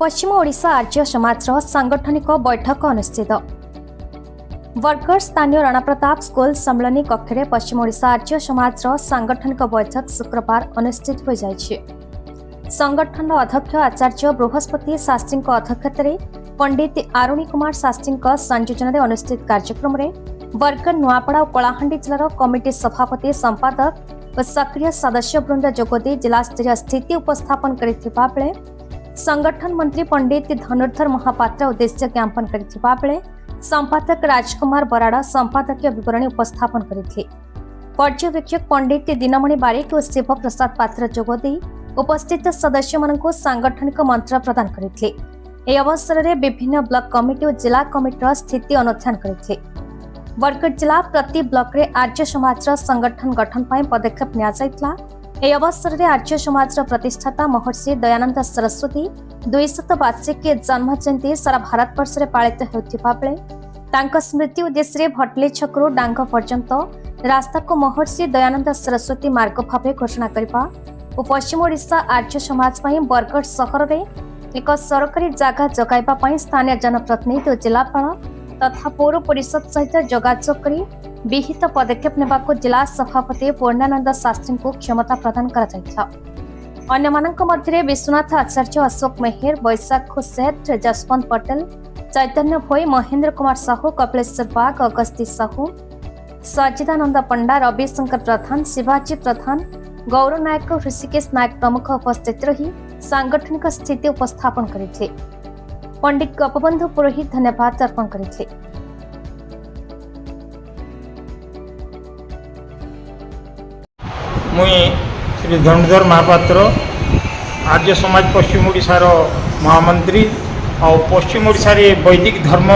पश्चिम ओडिशा आर्य समाज सांगठनिक बैठक अनुष्ठित। बरगढ़ स्थानीय राणा प्रताप स्कूल सम्मिलनी कक्ष में पश्चिम ओडिशा आर्य समाज सांगठनिक बैठक शुक्रवार अनुष्ठित हो जाइछि। संगठन अध्यक्ष आचार्य बृहस्पति शास्त्री अध्यक्षता पंडित आरुणी कुमार शास्त्री संयोजन अनुष्ठित कार्यक्रम में बरगढ़ नुआपड़ा और कलाहांडी जिलार कमिटी सभापति संपादक और सक्रिय सदस्य वृंद जोगदे जिला स्तरीय स्थिति उपस्थापन करथिबा बेले संगठन मंत्री पंडित धनुर्धर महापात्र उद्देश्य ज्ञापन करथिबा बेले संपादक राजकुमार बराड़ा संपादकीय विवरणी उपस्थापन करथिले। पर्यवेक्षक पंडित दिनमणि बारिक और शिव प्रसाद पात्र जोगदे उपस्थित सदस्य मानक सांगठनिक मंत्र प्रदान करथिले। ए अवसर में विभिन्न ब्लॉक कमिटी और जिला कमिटीर स्थिति अनुध्यान करथिले। बरगढ़ जिला प्रति ब्लॉक रे आर्य समाज संगठन गठन पर पदक्षेप निया। ए अवसर में आर्य समाज प्रतिष्ठाता महर्षि दयानंद सरस्वती 200 वार्षिक जन्म जयंती सारा भारत वर्ष में पालित होता बेले तांका स्मृति उद्देश्य भटली छकरू डांग पर्यंत रास्ता को महर्षि दयानंद सरस्वती मार्ग भाव घोषणा करने और पश्चिम ओडिशा आर्य समाज बरगढ़ सहर में एक सरकारी जगह जगाइबा स्थानीय जनप्रतिनिधि और जिलापाल तथा पौर परिषद सहित जोगाजोग कर विहित पदक्षेप नेबाको जिला सभापति पूर्णानंद शास्त्री को क्षमता प्रदान करा। अन्यमानक मध्य विश्वनाथ आचार्य, अशोक मेहर, बैशाख सेठ, जसवंत पटेल, चैतन्य भोई, महेंद्र कुमार साहू, कपिलेश्वर बाग, अगस्ती साहू, सजिदानंद पंडा, रविशंकर प्रधान, शिवाजी प्रधान, गौरव नायक, ऋषिकेश नायक प्रमुख उपस्थित रही सांगठनिक स्थिति उपस्थापन करथिले। पंडित गोपबंधु पुरोहित धन्यवाद अर्पण करथिले। मुई श्री धनुर्धर महापात्र आर्य समाज पश्चिम ओडिशार महामंत्री और पश्चिम ओडिशा रे वैदिक धर्म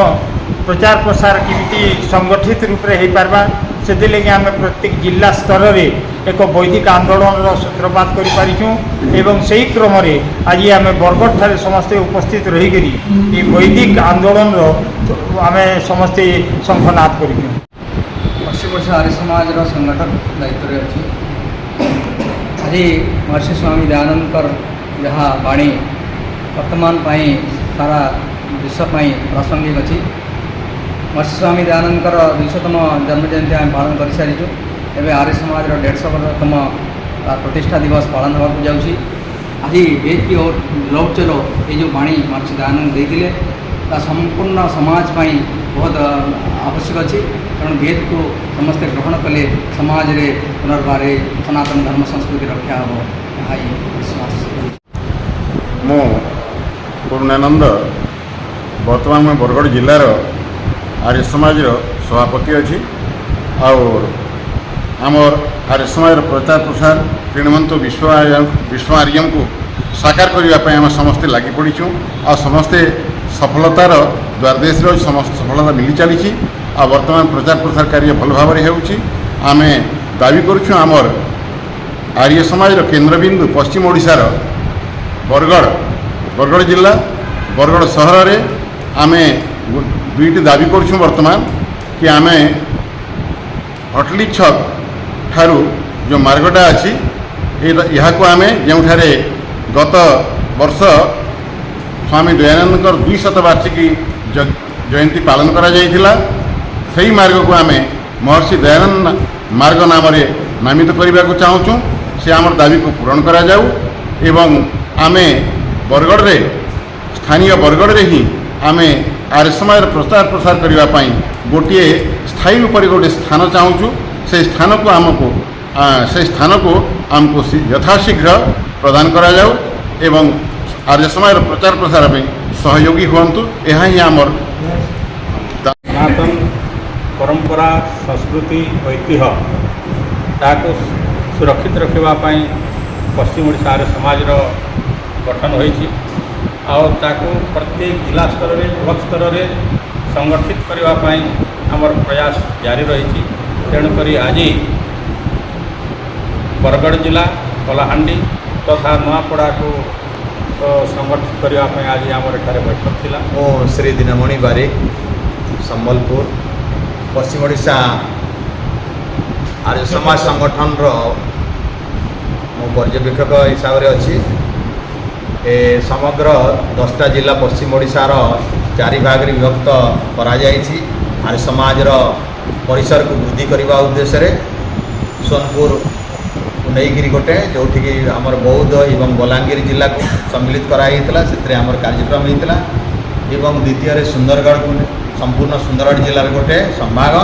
प्रचार प्रसार केमिति संगठित रूप में हो पार्बा से आम प्रत्येक जिला स्तर में एक वैदिक आंदोलन सूत्रपात कर से क्रम आज आम बरगढ़ ठारे समस्ते उपस्थित रहीकि ये वैदिक आंदोलन आम समस्ते शंखनाद कर पश्चिम ओडिशा आर्य समाज संगठन दायित्व अच्छी आज महर्षि स्वामी दयानंद जहाँ वाणी वर्तमान सारा विश्व प्रासंगिक अच्छी। महर्षि स्वामी दयानंद 200तम जन्म जयंती आम पालन कर सारी एवं आर्य समाज 150तम प्रतिष्ठा दिवस पालन होगा जाऊँगी। आज वेद की ओर लौट चलो ये जो वाणी महर्षि दयानंद देते संपूर्ण समाज बहुत आवश्यक अच्छी कारण वेद को समस्ते ग्रहण कले समाज रे पुनर्बार सनातन धर्म संस्कृति रक्षा हो विश्वास। मो पूर्णानंद बर्तमान में बरगढ़ जिलार आर्य समाज सभापति अच्छी और आमर आर्य समाज प्रचार प्रसार तृणमंत विश्व आर्यम को साकार करने आम समस्ते लगी पड़ीचु आ समस्ते सफलतार द्वारदेश समस्त सफलता मिली चली आ वर्तमान प्रचार प्रसार कार्य भल भाव आम दावी करुँ आमर आर्य समाज केन्द्रबिंदु पश्चिम ओडिशार बरगढ़ जिला बरगढ़ सहर में आम दुईटी दावी करुँ वर्तमान कि आम हटली छक ठारू जो मार्गटा अच्छी यहाँ को आम जो गत वर्ष स्वामी दयानंद 200 वार्षिकी जयंती पालन करा जाइथिला सही मार्ग को आम महर्षि दयानंद मार्ग नाम नामित करने को चाहूँ से आम दाबी को पूरण करा जाऊ एवं आम बरगढ़ रे स्थानीय बरगढ़ रे ही आम आर्य समाज प्रचार प्रसार करने गोटे स्थायी रूप से गोटे स्थान चाहूँ से स्थान को आमको यथाशीघ्र प्रदान करा जाऊ एवं आर्य समाज प्रचार प्रसार में सहयोगी हुंतु यह ही आमर सनातन परंपरा संस्कृति ऐतिह्य ताको सुरक्षित रखापी पश्चिम ओडिशा आर्य समाज गठन होती और ताको प्रत्येक जिला स्तर में ब्लॉक स्तर में संगठित करने आमर प्रयास जारी रही। तेणुक आज बरगढ़ जिला कलाहांडी तथा नुआपड़ा को संगठित करने आज आम बैठक थिला। मो श्री दिनमणि बारिक संबलपुर पश्चिम ओडिशा आर्य समाज संगठन मो पर्यवेक्षक हिसाब से अच्छी समग्र 10टा जिला पश्चिम ओडिशार 4 भाग रे विभक्त करा जायछि। आर्य समाजर परिसर को वृद्धि करने उद्देश्य रे सोनपुर नईगिरी गोटे जो आमर बौद्ध एवं बलांगीर जिला को सम्मिलित कराई से आमर कार्यक्रम होता एवं द्वितीय सुंदरगढ़ को संपूर्ण सुंदरगढ़ जिले गोटे संभाग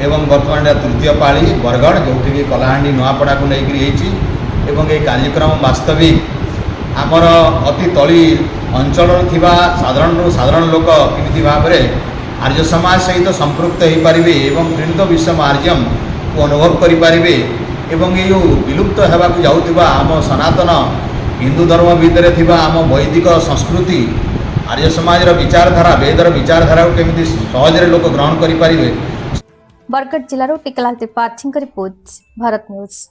एवं बर्तमान तृतीय पाली बरगढ़ जो कलाहांडी नुआपड़ा को लेकर एवं ये कार्यक्रम वास्तविक आमर अति तली अंचल साधारण लोक किमिति भाव में आर्य समाज सहित संपृक्त हो पारे एवं पीड़ित विषम आर्यम को अनुभव करें एवं ये विलुप्त होगाक जाऊँगा आम सनातन हिंदू धर्म भितर थिबा आम वैदिक संस्कृति आर्य समाज विचारधारा वेदर विचारधारा को केमिति सहजरे लोक ग्रहण करें। बरगढ़ जिलार टिकलाल त्रिपाठी रिपोर्ट भारत न्यूज।